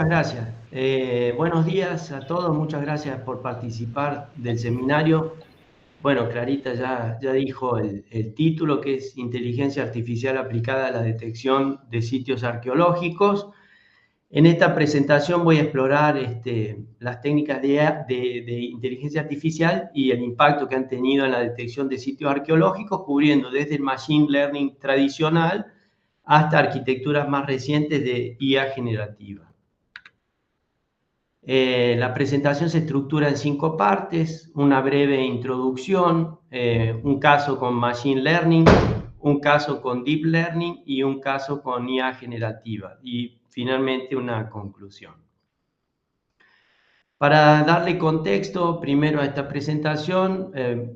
muchas gracias. Buenos días a todos, muchas gracias por participar del seminario. Bueno, Clarita ya dijo el título, que es Inteligencia Artificial aplicada a la detección de sitios arqueológicos. En esta presentación voy a explorar las técnicas de inteligencia artificial y el impacto que han tenido en la detección de sitios arqueológicos, cubriendo desde el Machine Learning tradicional hasta arquitecturas más recientes de IA generativa. La presentación se estructura en 5 partes: una breve introducción, un caso con Machine Learning, un caso con Deep Learning y un caso con IA generativa, y finalmente una conclusión. Para darle contexto primero a esta presentación,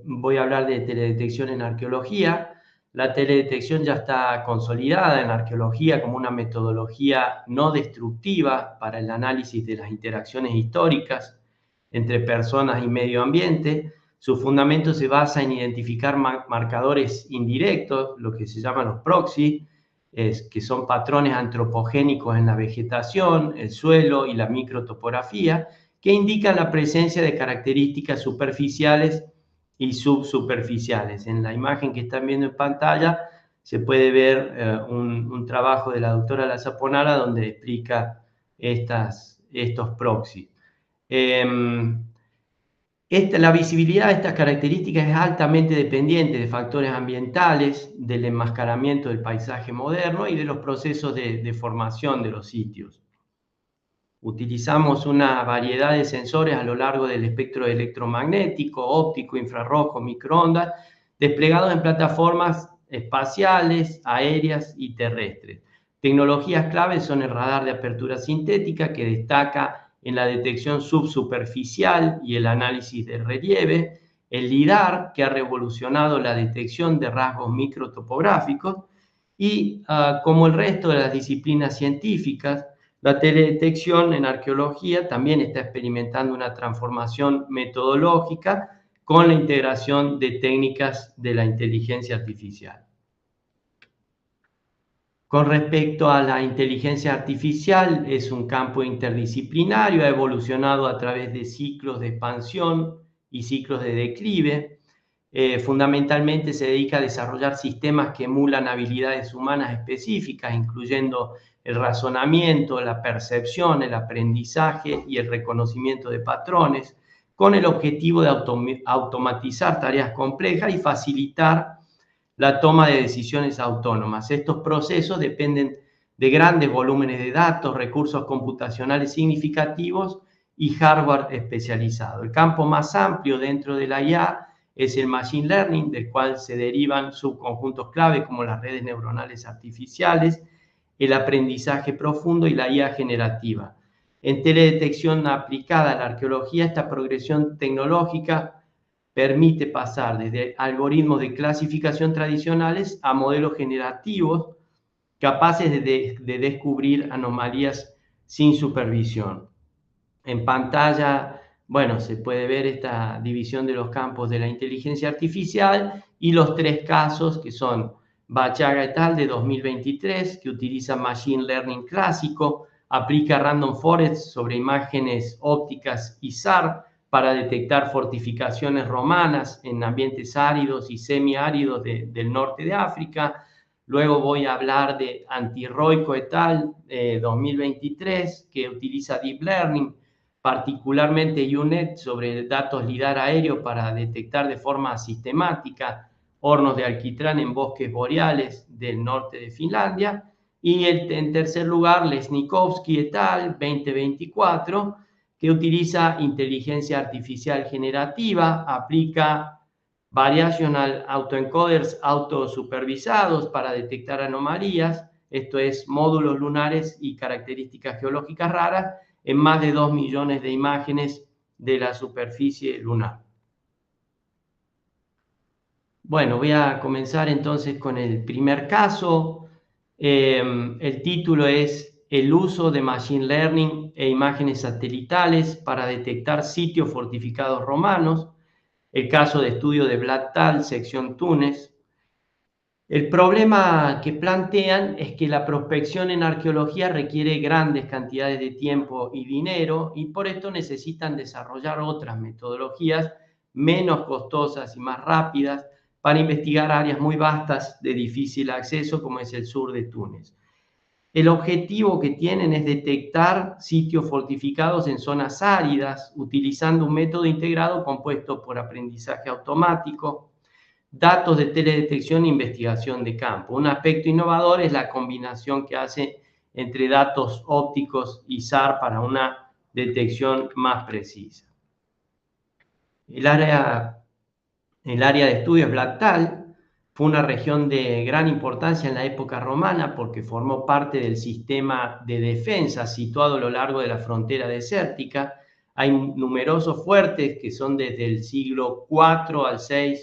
voy a hablar de teledetección en arqueología. La teledetección ya está consolidada en la arqueología como una metodología no destructiva para el análisis de las interacciones históricas entre personas y medio ambiente. Su fundamento se basa en identificar marcadores indirectos, lo que se llaman los proxy, que son patrones antropogénicos en la vegetación, el suelo y la microtopografía, que indican la presencia de características superficiales y subsuperficiales. En la imagen que están viendo en pantalla se puede ver un trabajo de la doctora Lazaponara donde explica estos proxies. La visibilidad de estas características es altamente dependiente de factores ambientales, del enmascaramiento del paisaje moderno y de los procesos de formación de los sitios. Utilizamos una variedad de sensores a lo largo del espectro electromagnético, óptico, infrarrojo, microondas, desplegados en plataformas espaciales, aéreas y terrestres. Tecnologías claves son el radar de apertura sintética, que destaca en la detección subsuperficial y el análisis de relieve, el LIDAR, que ha revolucionado la detección de rasgos microtopográficos, y como el resto de las disciplinas científicas, la teledetección en arqueología también está experimentando una transformación metodológica con la integración de técnicas de la inteligencia artificial. Con respecto a la inteligencia artificial, es un campo interdisciplinario, ha evolucionado a través de ciclos de expansión y ciclos de declive. Fundamentalmente se dedica a desarrollar sistemas que emulan habilidades humanas específicas, incluyendo el razonamiento, la percepción, el aprendizaje y el reconocimiento de patrones, con el objetivo de automatizar tareas complejas y facilitar la toma de decisiones autónomas. Estos procesos dependen de grandes volúmenes de datos, recursos computacionales significativos y hardware especializado. El campo más amplio dentro de la IA es el Machine Learning, del cual se derivan subconjuntos clave como las redes neuronales artificiales, el aprendizaje profundo y la IA generativa. En teledetección aplicada a la arqueología, esta progresión tecnológica permite pasar desde algoritmos de clasificación tradicionales a modelos generativos capaces de descubrir anomalías sin supervisión. En pantalla, bueno, se puede ver esta división de los campos de la inteligencia artificial y los 3 casos que son Bachaga et al. De 2023, que utiliza Machine Learning clásico, aplica Random Forest sobre imágenes ópticas y SAR para detectar fortificaciones romanas en ambientes áridos y semiáridos del norte de África. Luego voy a hablar de Antirroico et al. 2023, que utiliza Deep Learning, particularmente UNet, sobre datos LIDAR aéreo para detectar de forma sistemática hornos de alquitrán en bosques boreales del norte de Finlandia. Y en tercer lugar, Lesnikovsky et al. 2024, que utiliza inteligencia artificial generativa, aplica Variational Autoencoders autosupervisados para detectar anomalías, esto es, módulos lunares y características geológicas raras, en más de 2 millones de imágenes de la superficie lunar. Bueno, voy a comenzar entonces con el primer caso. El título es El uso de Machine Learning e imágenes satelitales para detectar sitios fortificados romanos. El caso de estudio de Vlad Tal, sección Túnez. El problema que plantean es que la prospección en arqueología requiere grandes cantidades de tiempo y dinero y por esto necesitan desarrollar otras metodologías menos costosas y más rápidas para investigar áreas muy vastas de difícil acceso como es el sur de Túnez. El objetivo que tienen es detectar sitios fortificados en zonas áridas utilizando un método integrado compuesto por aprendizaje automático, datos de teledetección e investigación de campo. Un aspecto innovador es la combinación que hace entre datos ópticos y SAR para una detección más precisa. El área de estudios Blacktal fue una región de gran importancia en la época romana porque formó parte del sistema de defensa situado a lo largo de la frontera desértica. Hay numerosos fuertes que son desde el siglo IV al VI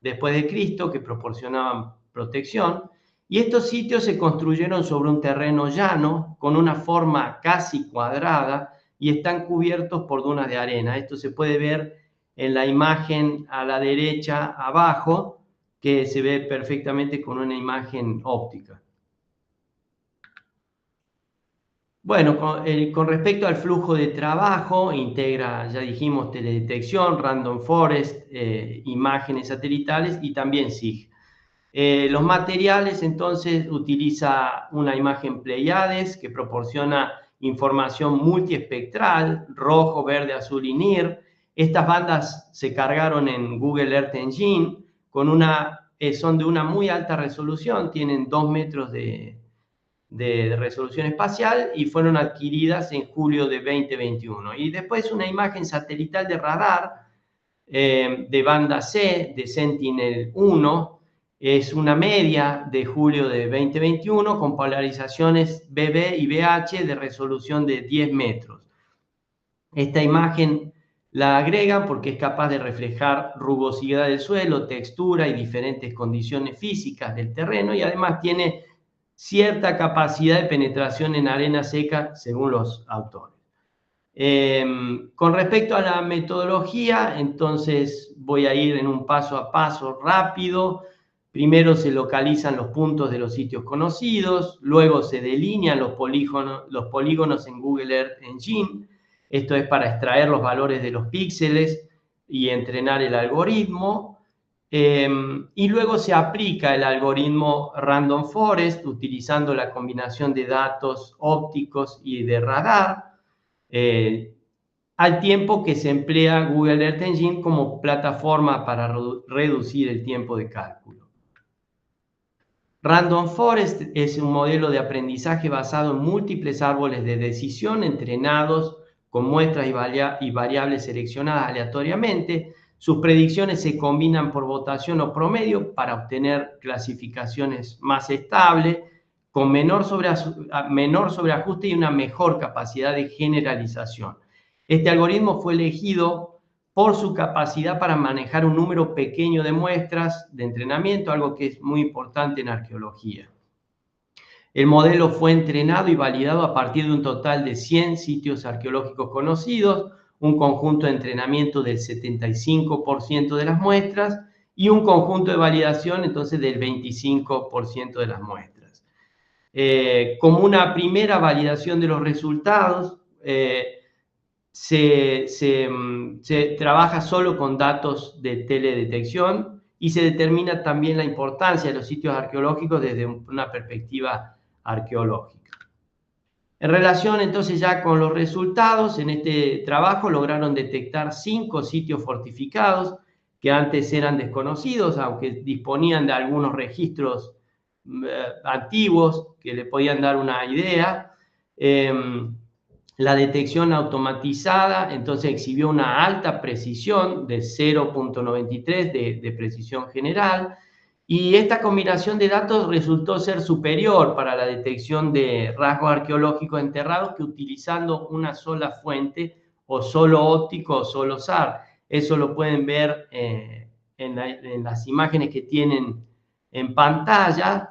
después de Cristo que proporcionaban protección y estos sitios se construyeron sobre un terreno llano con una forma casi cuadrada y están cubiertos por dunas de arena. Esto se puede ver en la imagen a la derecha abajo, que se ve perfectamente con una imagen óptica. Bueno, con respecto al flujo de trabajo, integra, ya dijimos, teledetección, random forest, imágenes satelitales y también SIG. Los materiales, entonces, utiliza una imagen Pleiades que proporciona información multiespectral, rojo, verde, azul y NIR. Estas bandas se cargaron en Google Earth Engine, son de una muy alta resolución, tienen 2 metros de resolución espacial y fueron adquiridas en julio de 2021. Y después una imagen satelital de radar de banda C, de Sentinel-1, es una media de julio de 2021 con polarizaciones BB y BH de resolución de 10 metros. Esta imagen la agregan porque es capaz de reflejar rugosidad del suelo, textura y diferentes condiciones físicas del terreno y además tiene cierta capacidad de penetración en arena seca según los autores. Con respecto a la metodología, entonces voy a ir en un paso a paso rápido. Primero se localizan los puntos de los sitios conocidos, luego se delinean los polígonos en Google Earth Engine. Esto es para extraer los valores de los píxeles y entrenar el algoritmo. Y luego se aplica el algoritmo Random Forest utilizando la combinación de datos ópticos y de radar. Al tiempo que se emplea Google Earth Engine como plataforma para reducir el tiempo de cálculo. Random Forest es un modelo de aprendizaje basado en múltiples árboles de decisión entrenados con muestras y variables seleccionadas aleatoriamente. Sus predicciones se combinan por votación o promedio para obtener clasificaciones más estables, con menor sobreajuste y una mejor capacidad de generalización. Este algoritmo fue elegido por su capacidad para manejar un número pequeño de muestras de entrenamiento, algo que es muy importante en arqueología. El modelo fue entrenado y validado a partir de un total de 100 sitios arqueológicos conocidos, un conjunto de entrenamiento del 75% de las muestras y un conjunto de validación entonces del 25% de las muestras. Como una primera validación de los resultados, se trabaja solo con datos de teledetección y se determina también la importancia de los sitios arqueológicos desde una perspectiva arqueológica. En relación entonces ya con los resultados, en este trabajo lograron detectar 5 sitios fortificados que antes eran desconocidos, aunque disponían de algunos registros antiguos que le podían dar una idea. La detección automatizada entonces exhibió una alta precisión de 0.93 de precisión general y esta combinación de datos resultó ser superior para la detección de rasgos arqueológicos enterrados que utilizando una sola fuente o solo óptico o solo SAR. Eso lo pueden ver en las imágenes que tienen en pantalla.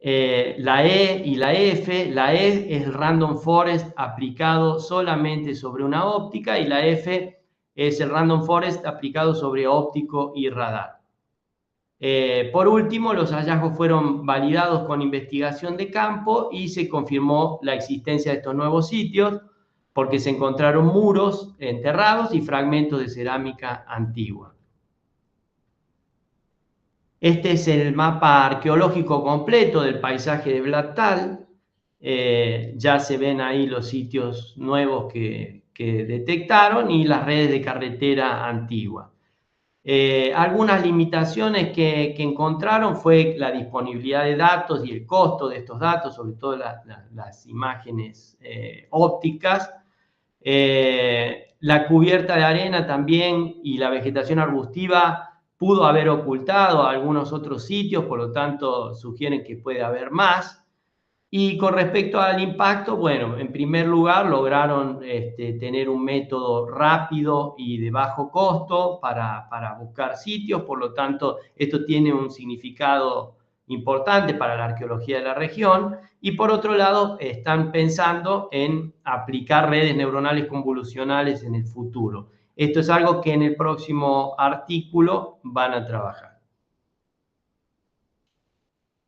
La E y la F, la E es el Random Forest aplicado solamente sobre una óptica y la F es el Random Forest aplicado sobre óptico y radar. Por último, los hallazgos fueron validados con investigación de campo y se confirmó la existencia de estos nuevos sitios porque se encontraron muros enterrados y fragmentos de cerámica antigua. Este es el mapa arqueológico completo del paisaje de Blattall. Ya se ven ahí los sitios nuevos que detectaron y las redes de carretera antigua. Algunas limitaciones que encontraron fue la disponibilidad de datos y el costo de estos datos, sobre todo las imágenes ópticas. La cubierta de arena también y la vegetación arbustiva pudo haber ocultado algunos otros sitios, por lo tanto sugieren que puede haber más. Y con respecto al impacto, bueno, en primer lugar lograron tener un método rápido y de bajo costo para buscar sitios, por lo tanto esto tiene un significado importante para la arqueología de la región. Y por otro lado, están pensando en aplicar redes neuronales convolucionales en el futuro. Esto es algo que en el próximo artículo van a trabajar.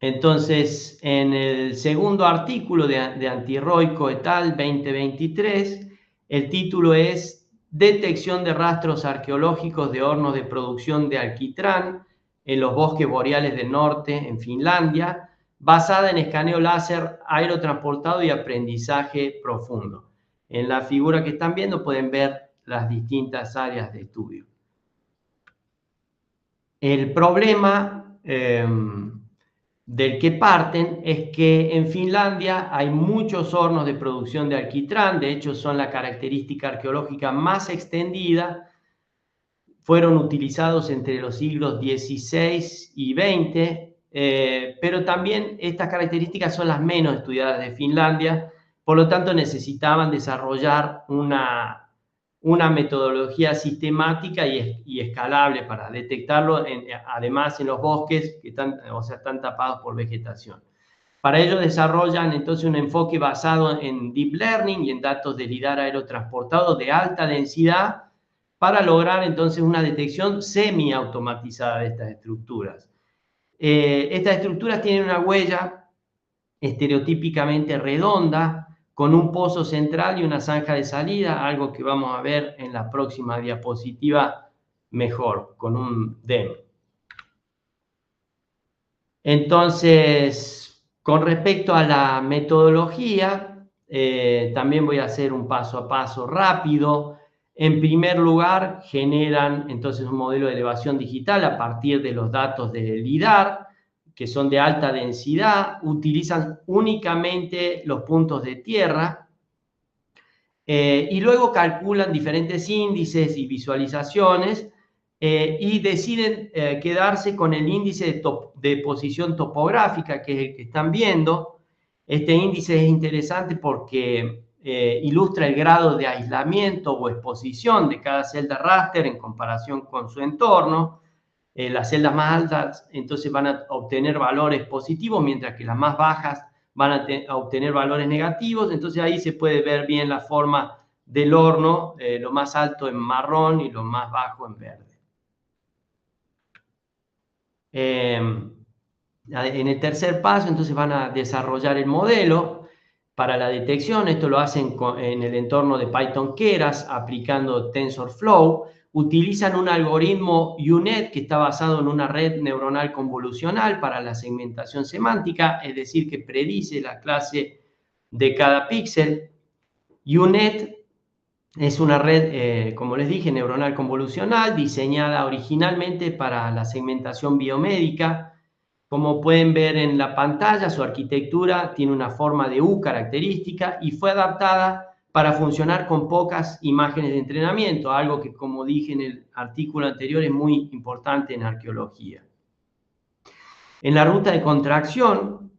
Entonces, en el segundo artículo de Antirroico et al. 2023, el título es Detección de rastros arqueológicos de hornos de producción de alquitrán en los bosques boreales del norte, en Finlandia, basada en escaneo láser aerotransportado y aprendizaje profundo. En la figura que están viendo pueden ver las distintas áreas de estudio. El problema del que parten es que en Finlandia hay muchos hornos de producción de alquitrán, de hecho son la característica arqueológica más extendida, fueron utilizados entre los siglos XVI y XX, pero también estas características son las menos estudiadas de Finlandia, por lo tanto necesitaban desarrollar una metodología sistemática y escalable para detectarlo, además en los bosques que están tapados por vegetación. Para ello desarrollan entonces un enfoque basado en Deep Learning y en datos de LIDAR aerotransportado de alta densidad para lograr entonces una detección semi-automatizada de estas estructuras. Estas estructuras tienen una huella estereotípicamente redonda, con un pozo central y una zanja de salida, algo que vamos a ver en la próxima diapositiva mejor, con un DEM. Entonces, con respecto a la metodología, también voy a hacer un paso a paso rápido. En primer lugar, generan entonces un modelo de elevación digital a partir de los datos de LIDAR, que son de alta densidad, utilizan únicamente los puntos de tierra y luego calculan diferentes índices y visualizaciones y deciden quedarse con el índice de posición topográfica, que es el que están viendo. Este índice es interesante porque ilustra el grado de aislamiento o exposición de cada celda raster en comparación con su entorno. Las celdas más altas entonces van a obtener valores positivos, mientras que las más bajas van a obtener valores negativos. Entonces ahí se puede ver bien la forma del horno, lo más alto en marrón y lo más bajo en verde. En el tercer paso entonces van a desarrollar el modelo para la detección. Esto lo hacen en el entorno de Python Keras aplicando TensorFlow. Utilizan un algoritmo U-Net que está basado en una red neuronal convolucional para la segmentación semántica, es decir, que predice la clase de cada píxel. U-Net es una red, como les dije, neuronal convolucional, diseñada originalmente para la segmentación biomédica. Como pueden ver en la pantalla, su arquitectura tiene una forma de U característica y fue adaptada para funcionar con pocas imágenes de entrenamiento, algo que, como dije en el artículo anterior, es muy importante en arqueología. En la ruta de contracción,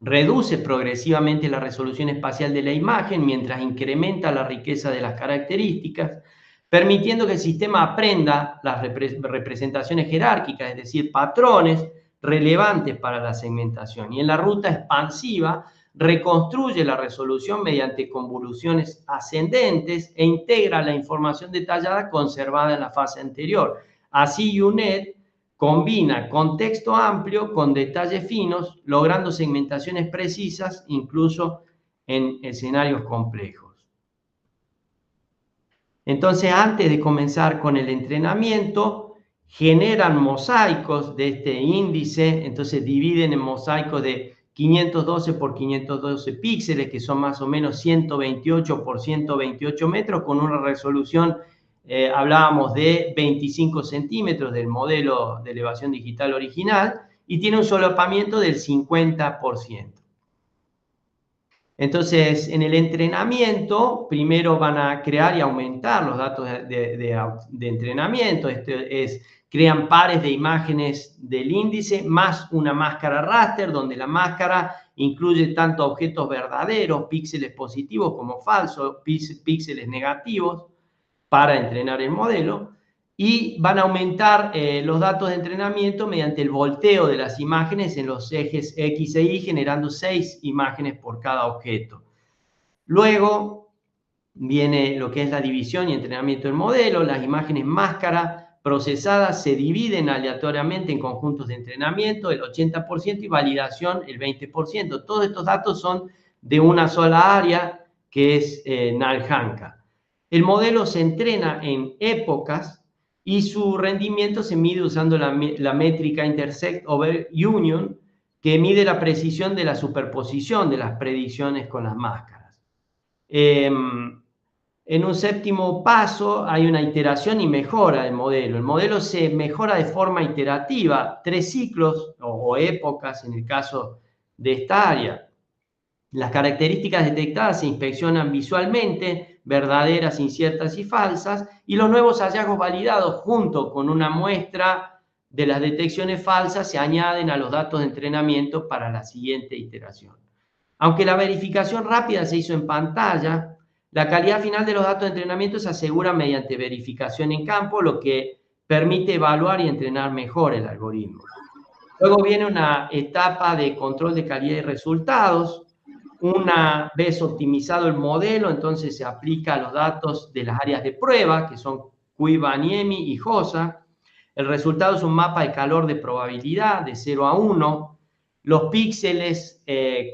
reduce progresivamente la resolución espacial de la imagen mientras incrementa la riqueza de las características, permitiendo que el sistema aprenda las representaciones jerárquicas, es decir, patrones relevantes para la segmentación. Y en la ruta expansiva, reconstruye la resolución mediante convoluciones ascendentes e integra la información detallada conservada en la fase anterior. Así, U-Net combina contexto amplio con detalles finos, logrando segmentaciones precisas incluso en escenarios complejos. Entonces, antes de comenzar con el entrenamiento, generan mosaicos de este índice, entonces dividen en mosaicos de 512 por 512 píxeles, que son más o menos 128 por 128 metros, con una resolución, hablábamos de 25 centímetros del modelo de elevación digital original, y tiene un solapamiento del 50%. Entonces, en el entrenamiento, primero van a crear y aumentar los datos de entrenamiento. Crean pares de imágenes del índice más una máscara raster, donde la máscara incluye tanto objetos verdaderos, píxeles positivos como falsos, píxeles negativos, para entrenar el modelo. Y van a aumentar los datos de entrenamiento mediante el volteo de las imágenes en los ejes X e Y, generando 6 imágenes por cada objeto. Luego viene lo que es la división y entrenamiento del modelo. Las imágenes máscara procesadas se dividen aleatoriamente en conjuntos de entrenamiento, el 80%, y validación, el 20%. Todos estos datos son de una sola área, que es Nalhanka. El modelo se entrena en épocas y su rendimiento se mide usando la métrica Intersect over Union, que mide la precisión de la superposición de las predicciones con las máscaras. En un séptimo paso hay una iteración y mejora del modelo. El modelo se mejora de forma iterativa, 3 ciclos o épocas en el caso de esta área. Las características detectadas se inspeccionan visualmente, verdaderas, inciertas y falsas, y los nuevos hallazgos validados junto con una muestra de las detecciones falsas se añaden a los datos de entrenamiento para la siguiente iteración. Aunque la verificación rápida se hizo en pantalla, la calidad final de los datos de entrenamiento se asegura mediante verificación en campo, lo que permite evaluar y entrenar mejor el algoritmo. Luego viene una etapa de control de calidad y resultados. Una vez optimizado el modelo, entonces se aplica a los datos de las áreas de prueba, que son Cui, Baniemi y Josa. El resultado es un mapa de calor de probabilidad de 0 a 1. Los píxeles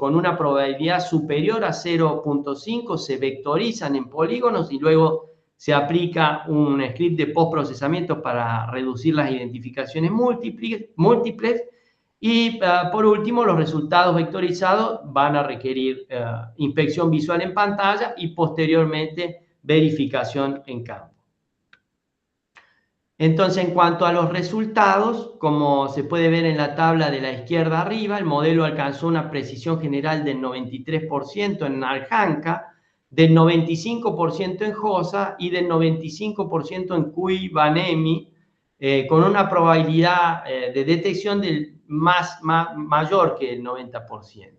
con una probabilidad superior a 0.5 se vectorizan en polígonos y luego se aplica un script de postprocesamiento para reducir las identificaciones múltiples. Y por último, los resultados vectorizados van a requerir inspección visual en pantalla y posteriormente verificación en campo. Entonces, en cuanto a los resultados, como se puede ver en la tabla de la izquierda arriba, el modelo alcanzó una precisión general del 93% en Nalhanka, del 95% en Josa y del 95% en Cui, Baniemi, con una probabilidad de detección mayor que el 90%.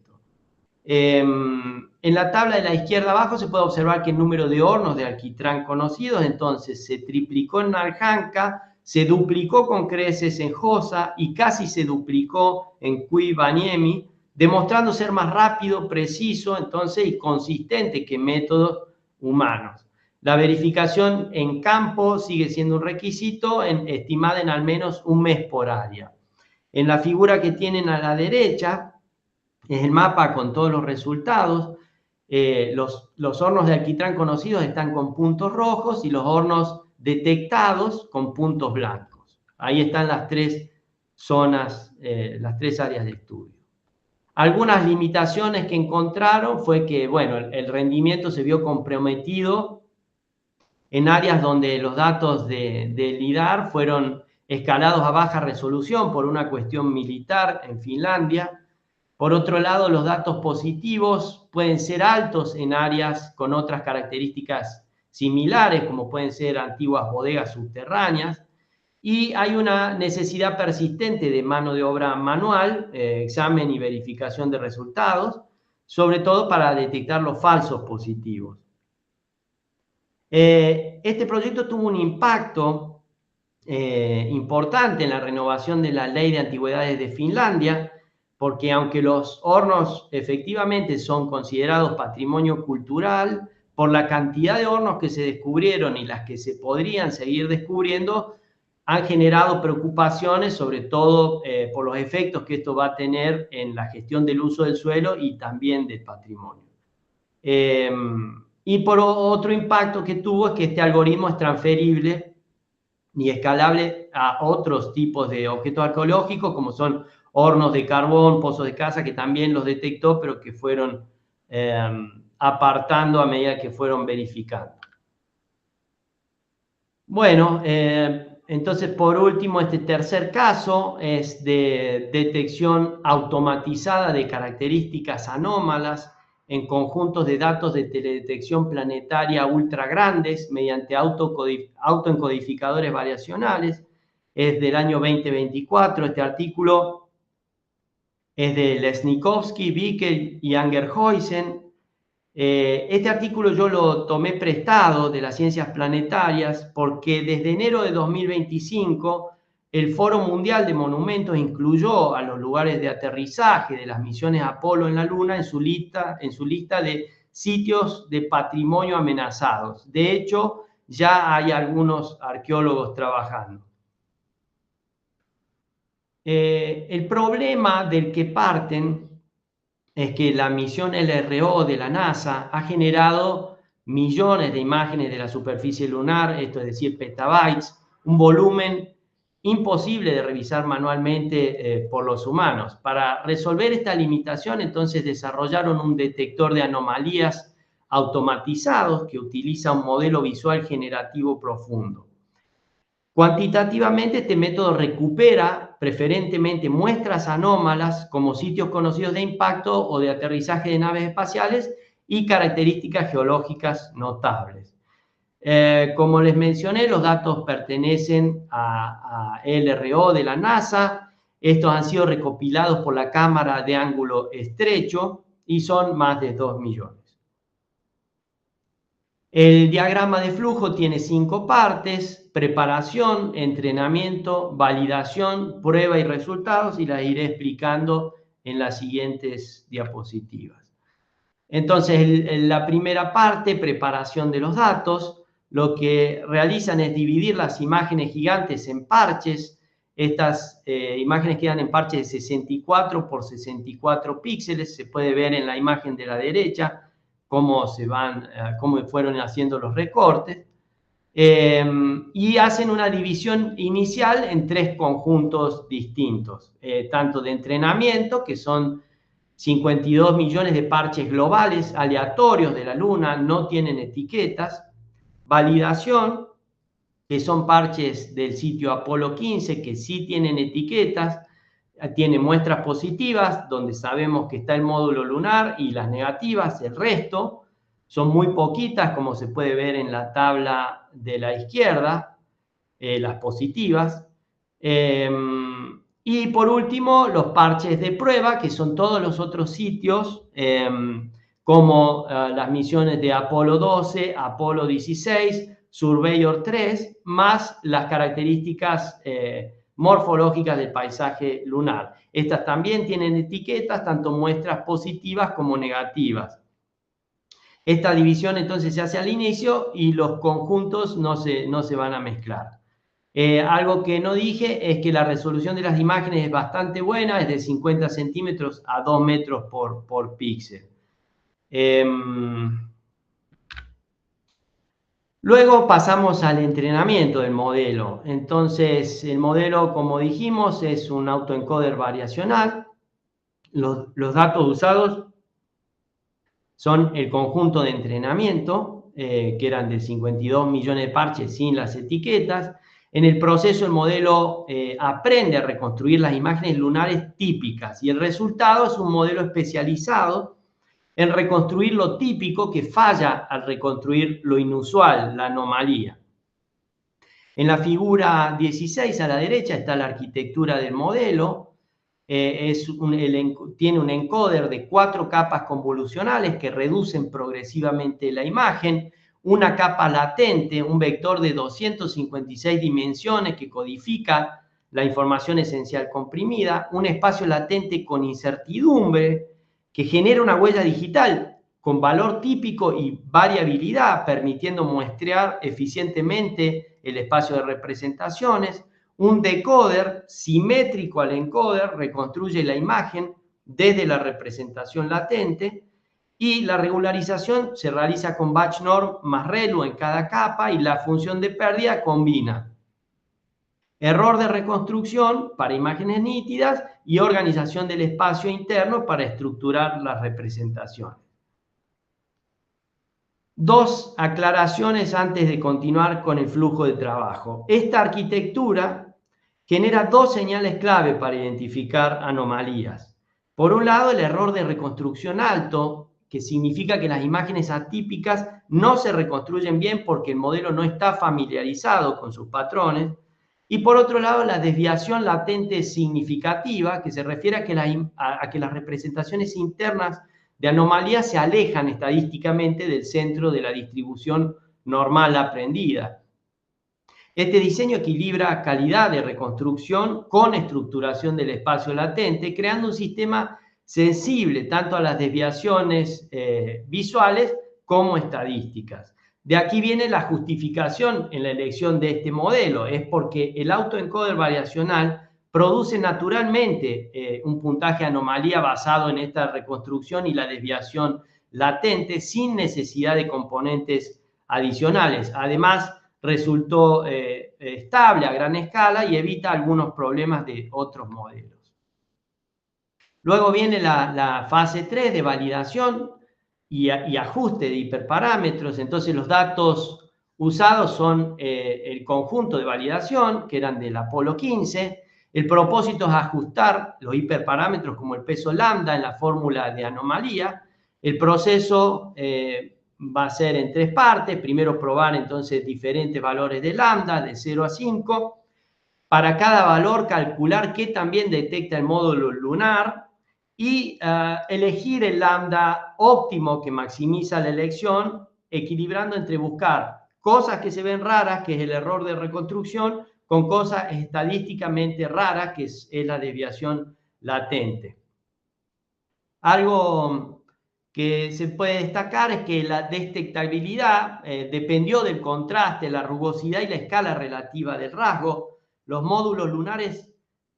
En la tabla de la izquierda abajo se puede observar que el número de hornos de alquitrán conocidos entonces se triplicó en Nalhanka, se duplicó con creces en Josa y casi se duplicó en Cui, Baniemi, demostrando ser más rápido, preciso entonces y consistente que métodos humanos. La verificación en campo sigue siendo un requisito estimada en al menos 1 mes por área. En la figura que tienen a la derecha es el mapa con todos los resultados. Los hornos de alquitrán conocidos están con puntos rojos y los hornos detectados con puntos blancos. Ahí están las 3 zonas, las 3 áreas de estudio. Algunas limitaciones que encontraron fue que, bueno, el rendimiento se vio comprometido en áreas donde los datos de LIDAR fueron escalados a baja resolución por una cuestión militar en Finlandia. Por otro lado, los datos positivos pueden ser altos en áreas con otras características similares, como pueden ser antiguas bodegas subterráneas, y hay una necesidad persistente de mano de obra manual, examen y verificación de resultados, sobre todo para detectar los falsos positivos. Este proyecto tuvo un impacto importante en la renovación de la Ley de Antigüedades de Finlandia, porque aunque los hornos efectivamente son considerados patrimonio cultural, por la cantidad de hornos que se descubrieron y las que se podrían seguir descubriendo, han generado preocupaciones, sobre todo por los efectos que esto va a tener en la gestión del uso del suelo y también del patrimonio. Y por otro impacto que tuvo es que este algoritmo es transferible y escalable a otros tipos de objetos arqueológicos, como son hornos de carbón, pozos de caza, que también los detectó, pero que fueron apartando a medida que fueron verificando. Bueno, entonces por último, este tercer caso es de detección automatizada de características anómalas en conjuntos de datos de teledetección planetaria ultra grandes mediante autoencodificadores variacionales. Es del año 2024. Este artículo es de Lesnikovsky, Bickel y Angerhuisen. Este artículo yo lo tomé prestado de las ciencias planetarias porque desde enero de 2025 el Foro Mundial de Monumentos incluyó a los lugares de aterrizaje de las misiones Apolo en la Luna en su lista de sitios de patrimonio amenazados. De hecho, ya hay algunos arqueólogos trabajando. El problema del que parten es que la misión LRO de la NASA ha generado millones de imágenes de la superficie lunar, esto es decir, petabytes, un volumen imposible de revisar manualmente por los humanos. Para resolver esta limitación, entonces desarrollaron un detector de anomalías automatizados que utiliza un modelo visual generativo profundo. Cuantitativamente, este método recupera preferentemente muestras anómalas como sitios conocidos de impacto o de aterrizaje de naves espaciales y características geológicas notables. Como les mencioné, los datos pertenecen a LRO de la NASA. Estos han sido recopilados por la cámara de ángulo estrecho y son más de 2 millones. El diagrama de flujo tiene 5 partes: preparación, entrenamiento, validación, prueba y resultados, y las iré explicando en las siguientes diapositivas. Entonces, la primera parte, preparación de los datos, lo que realizan es dividir las imágenes gigantes en parches. Estas imágenes quedan en parches de 64 por 64 píxeles, se puede ver en la imagen de la derecha cómo fueron haciendo los recortes, y hacen una división inicial en 3 conjuntos distintos, tanto de entrenamiento, que son 52 millones de parches globales aleatorios de la Luna, no tienen etiquetas; validación, que son parches del sitio Apolo 15, que sí tienen etiquetas, tiene muestras positivas, donde sabemos que está el módulo lunar, y las negativas, el resto, son muy poquitas, como se puede ver en la tabla de la izquierda, las positivas. Y por último, los parches de prueba, que son todos los otros sitios, como las misiones de Apolo 12, Apolo 16, Surveyor 3, más las características morfológicas del paisaje lunar. Estas también tienen etiquetas, tanto muestras positivas como negativas. Esta división entonces se hace al inicio y los conjuntos no se van a mezclar. Algo que no dije es que la resolución de las imágenes es bastante buena, es de 50 centímetros a 2 metros por píxel. Luego pasamos al entrenamiento del modelo. Entonces, el modelo, como dijimos, es un autoencoder variacional. Los datos usados son el conjunto de entrenamiento, que eran de 52 millones de parches sin las etiquetas. En el proceso, el modelo aprende a reconstruir las imágenes lunares típicas, y el resultado es un modelo especializado en reconstruir lo típico que falla al reconstruir lo inusual, la anomalía. En la figura 16 a la derecha está la arquitectura del modelo. Tiene un encoder de 4 capas convolucionales que reducen progresivamente la imagen, una capa latente, un vector de 256 dimensiones que codifica la información esencial comprimida, un espacio latente con incertidumbre que genera una huella digital con valor típico y variabilidad, permitiendo muestrear eficientemente el espacio de representaciones, Un decoder simétrico al encoder reconstruye la imagen desde la representación latente, y la regularización se realiza con batch norm más relu en cada capa, y la función de pérdida combina error de reconstrucción para imágenes nítidas y organización del espacio interno para estructurar las representaciones. Dos aclaraciones antes de continuar con el flujo de trabajo. Esta arquitectura genera dos señales clave para identificar anomalías. Por un lado, el error de reconstrucción alto, que significa que las imágenes atípicas no se reconstruyen bien porque el modelo no está familiarizado con sus patrones. Y por otro lado, la desviación latente significativa, que se refiere a que las representaciones internas de anomalías se alejan estadísticamente del centro de la distribución normal aprendida. Este diseño equilibra calidad de reconstrucción con estructuración del espacio latente, creando un sistema sensible tanto a las desviaciones visuales como estadísticas. De aquí viene la justificación en la elección de este modelo, es porque el autoencoder variacional produce naturalmente un puntaje anomalía basado en esta reconstrucción y la desviación latente sin necesidad de componentes adicionales. Además, resultó estable a gran escala y evita algunos problemas de otros modelos. Luego viene la fase 3 de validación y ajuste de hiperparámetros. Entonces los datos usados son el conjunto de validación, que eran del Apolo 15. El propósito es ajustar los hiperparámetros como el peso lambda en la fórmula de anomalía. El proceso va a ser en tres partes. Primero probar entonces diferentes valores de lambda de 0 a 5. Para cada valor calcular qué también detecta el módulo lunar y elegir el lambda óptimo que maximiza la elección, equilibrando entre buscar cosas que se ven raras, que es el error de reconstrucción, con cosas estadísticamente raras, que es la desviación latente. Algo que se puede destacar es que la detectabilidad dependió del contraste, la rugosidad y la escala relativa del rasgo. Los módulos lunares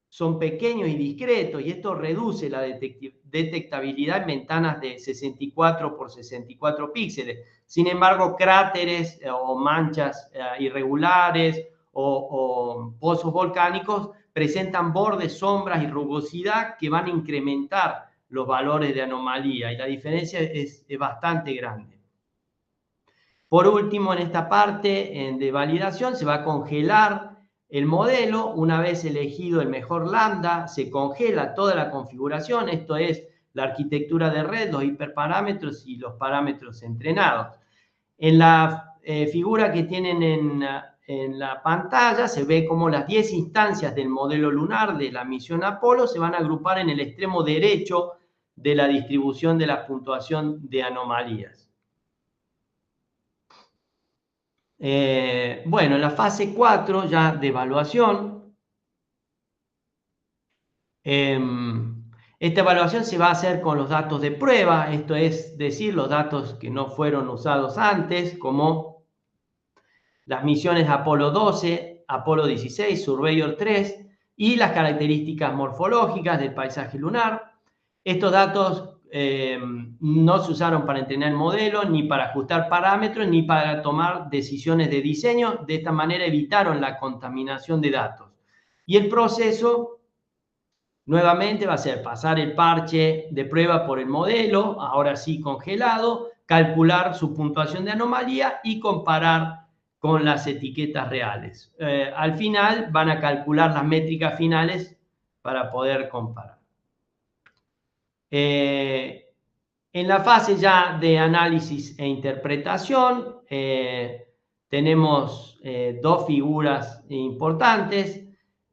son pequeños y discretos, y esto reduce la detectabilidad en ventanas de 64 por 64 píxeles. Sin embargo, cráteres o manchas irregulares o pozos volcánicos presentan bordes, sombras y rugosidad que van a incrementar los valores de anomalía, y la diferencia es bastante grande. Por último, en esta parte de validación se va a congelar el modelo. Una vez elegido el mejor lambda, se congela toda la configuración, esto es la arquitectura de red, los hiperparámetros y los parámetros entrenados. En la figura que tienen en la pantalla se ve cómo las 10 instancias del modelo lunar de la misión Apolo se van a agrupar en el extremo derecho de la distribución de la puntuación de anomalías. Bueno, en la fase 4 ya de evaluación, esta evaluación se va a hacer con los datos de prueba, esto es decir, los datos que no fueron usados antes, como las misiones Apolo 12, Apolo 16, Surveyor 3 y las características morfológicas del paisaje lunar. Estos datos no se usaron para entrenar el modelo, ni para ajustar parámetros, ni para tomar decisiones de diseño. De esta manera evitaron la contaminación de datos. Y el proceso nuevamente va a ser pasar el parche de prueba por el modelo, ahora sí congelado, calcular su puntuación de anomalía y comparar con las etiquetas reales. Al final van a calcular las métricas finales para poder comparar. En la fase ya de análisis e interpretación, tenemos dos figuras importantes.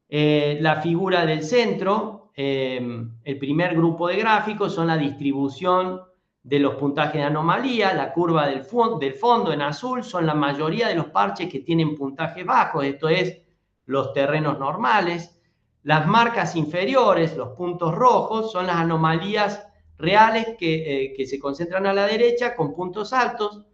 La figura del centro, el primer grupo de gráficos son la distribución de los puntajes de anomalía. La curva del fondo en azul son la mayoría de los parches que tienen puntajes bajos, esto es, los terrenos normales. Las marcas inferiores, los puntos rojos, son las anomalías reales que se concentran a la derecha con puntos altos.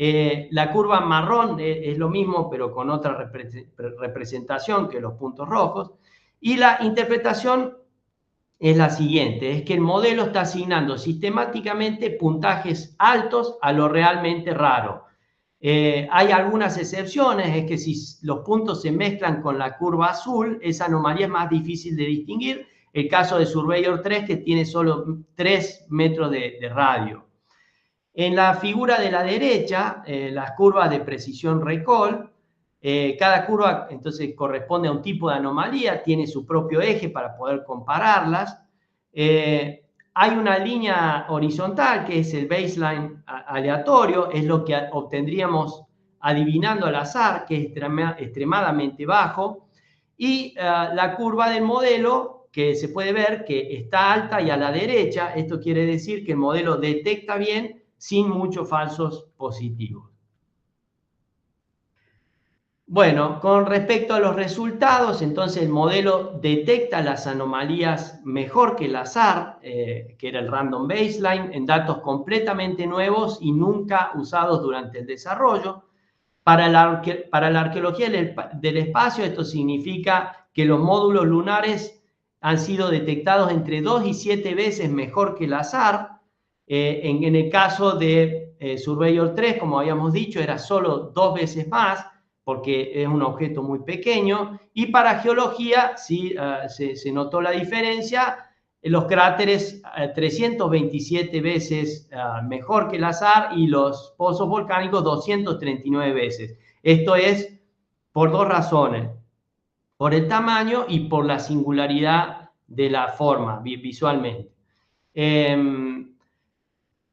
La curva marrón es lo mismo, pero con otra representación que los puntos rojos. Y la interpretación es la siguiente, es que el modelo está asignando sistemáticamente puntajes altos a lo realmente raro. Hay algunas excepciones, es que si los puntos se mezclan con la curva azul, esa anomalía es más difícil de distinguir. El caso de Surveyor 3, que tiene solo 3 metros de radio. En la figura de la derecha, las curvas de precisión recall, cada curva entonces corresponde a un tipo de anomalía, tiene su propio eje para poder compararlas. Hay una línea horizontal que es el baseline aleatorio, es lo que obtendríamos adivinando al azar, que es extremadamente bajo. Y la curva del modelo, que se puede ver que está alta y a la derecha, esto quiere decir que el modelo detecta bien sin muchos falsos positivos. Bueno, con respecto a los resultados, entonces el modelo detecta las anomalías mejor que el azar, que era el random baseline, en datos completamente nuevos y nunca usados durante el desarrollo. Para la arqueología del espacio, esto significa que los módulos lunares han sido detectados entre 2 y 7 veces mejor que el azar. En el caso de Surveyor 3, como habíamos dicho, era solo 2 veces más, porque es un objeto muy pequeño. Y para geología sí se notó la diferencia. Los cráteres 327 veces mejor que el azar y los pozos volcánicos 239 veces. Esto es por dos razones, por el tamaño y por la singularidad de la forma visualmente.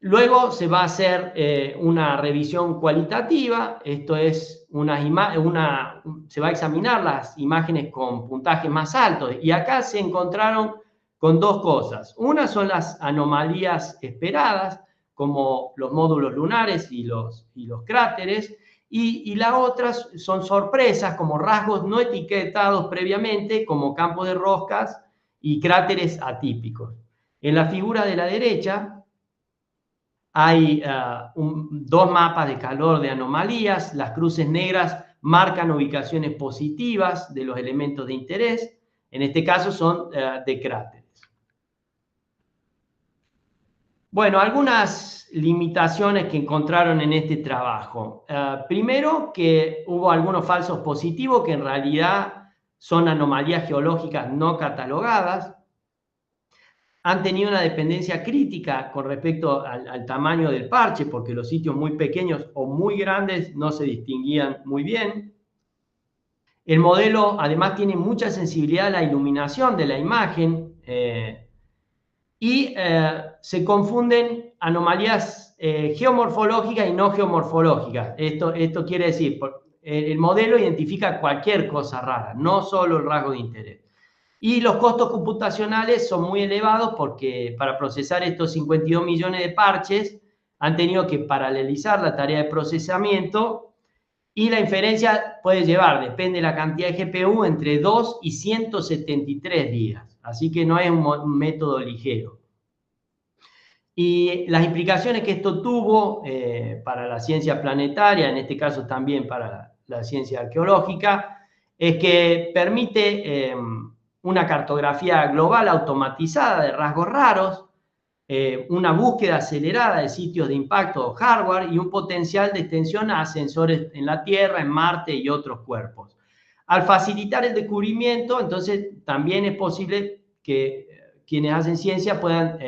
Luego se va a hacer una revisión cualitativa, esto es se va a examinar las imágenes con puntajes más altos y acá se encontraron con dos cosas. Una son las anomalías esperadas, como los módulos lunares y los cráteres, y la otra son sorpresas como rasgos no etiquetados previamente, como campos de roscas y cráteres atípicos. En la figura de la derecha hay dos mapas de calor de anomalías, las cruces negras marcan ubicaciones positivas de los elementos de interés, en este caso son de cráteres. Bueno, algunas limitaciones que encontraron en este trabajo. Primero, que hubo algunos falsos positivos que en realidad son anomalías geológicas no catalogadas. Han tenido una dependencia crítica con respecto al tamaño del parche, porque los sitios muy pequeños o muy grandes no se distinguían muy bien. El modelo además tiene mucha sensibilidad a la iluminación de la imagen y se confunden anomalías geomorfológicas y no geomorfológicas. Esto quiere decir, el modelo identifica cualquier cosa rara, no solo el rasgo de interés. Y los costos computacionales son muy elevados porque para procesar estos 52 millones de parches han tenido que paralelizar la tarea de procesamiento y la inferencia puede llevar, depende de la cantidad de GPU, entre 2 y 173 días. Así que no es un método ligero. Y las implicaciones que esto tuvo para la ciencia planetaria, en este caso también para la ciencia arqueológica, es que permite una cartografía global automatizada de rasgos raros, una búsqueda acelerada de sitios de impacto o hardware y un potencial de extensión a sensores en la Tierra, en Marte y otros cuerpos. Al facilitar el descubrimiento, entonces también es posible que quienes hacen ciencia puedan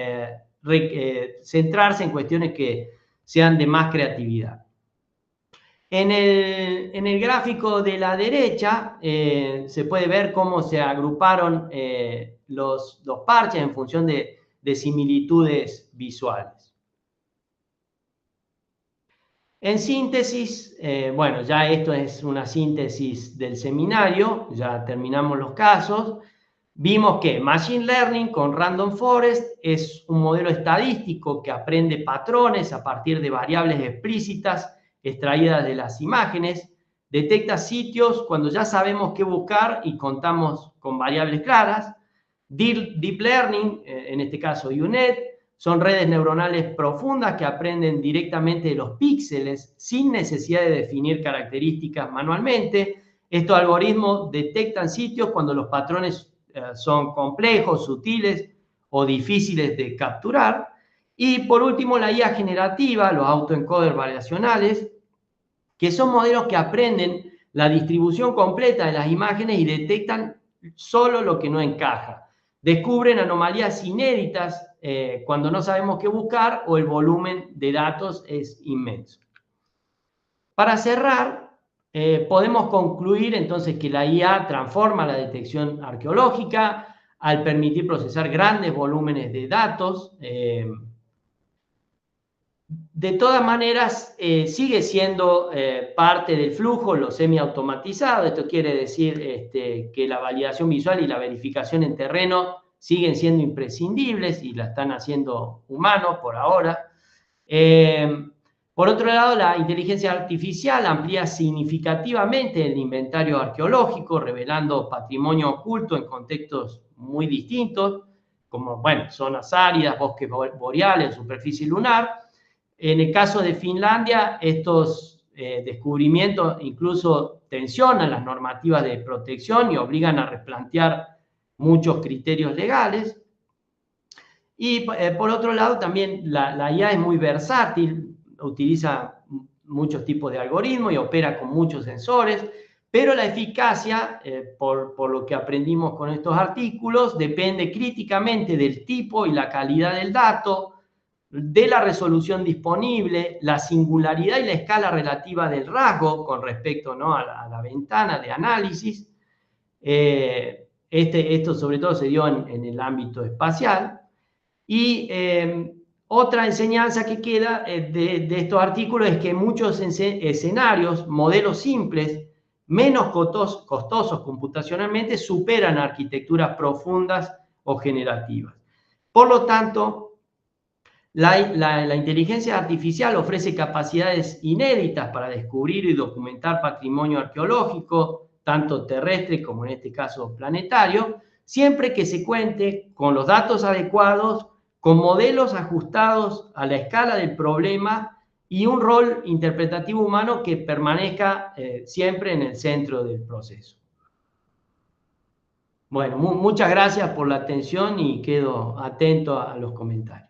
centrarse en cuestiones que sean de más creatividad. En el gráfico de la derecha se puede ver cómo se agruparon los parches en función de similitudes visuales. En síntesis, bueno, ya esto es una síntesis del seminario, ya terminamos los casos. Vimos que Machine Learning con Random Forest es un modelo estadístico que aprende patrones a partir de variables explícitas extraídas de las imágenes, detecta sitios cuando ya sabemos qué buscar y contamos con variables claras. Deep Learning, en este caso UNet, Son redes neuronales profundas que aprenden directamente de los píxeles sin necesidad de definir características manualmente. Estos algoritmos detectan sitios cuando los patrones son complejos, sutiles o difíciles de capturar. Y por último, la IA generativa, los autoencoders variacionales, que son modelos que aprenden la distribución completa de las imágenes y detectan solo lo que no encaja. Descubren anomalías inéditas cuando no sabemos qué buscar o el volumen de datos es inmenso. Para cerrar, podemos concluir entonces que la IA transforma la detección arqueológica al permitir procesar grandes volúmenes de datos. De todas maneras, sigue siendo parte del flujo lo semiautomatizado. Esto quiere decir que la validación visual y la verificación en terreno siguen siendo imprescindibles y la están haciendo humanos por ahora. Por otro lado, la inteligencia artificial amplía significativamente el inventario arqueológico, revelando patrimonio oculto en contextos muy distintos, como, bueno, zonas áridas, bosques boreales, superficie lunar. En el caso de Finlandia, estos descubrimientos incluso tensionan las normativas de protección y obligan a replantear muchos criterios legales. Y por otro lado, también la IA es muy versátil, utiliza muchos tipos de algoritmos y opera con muchos sensores, pero la eficacia, por lo que aprendimos con estos artículos, depende críticamente del tipo y la calidad del dato, de la resolución disponible, la singularidad y la escala relativa del rasgo con respecto, ¿no?, a la ventana de análisis. Esto sobre todo se dio en el ámbito espacial. Y otra enseñanza que queda de estos artículos es que en muchos escenarios, modelos simples, menos costosos computacionalmente, superan arquitecturas profundas o generativas. Por lo tanto, la inteligencia artificial ofrece capacidades inéditas para descubrir y documentar patrimonio arqueológico, tanto terrestre como en este caso planetario, siempre que se cuente con los datos adecuados, con modelos ajustados a la escala del problema y un rol interpretativo humano que permanezca siempre en el centro del proceso. Bueno, muchas gracias por la atención y quedo atento a los comentarios.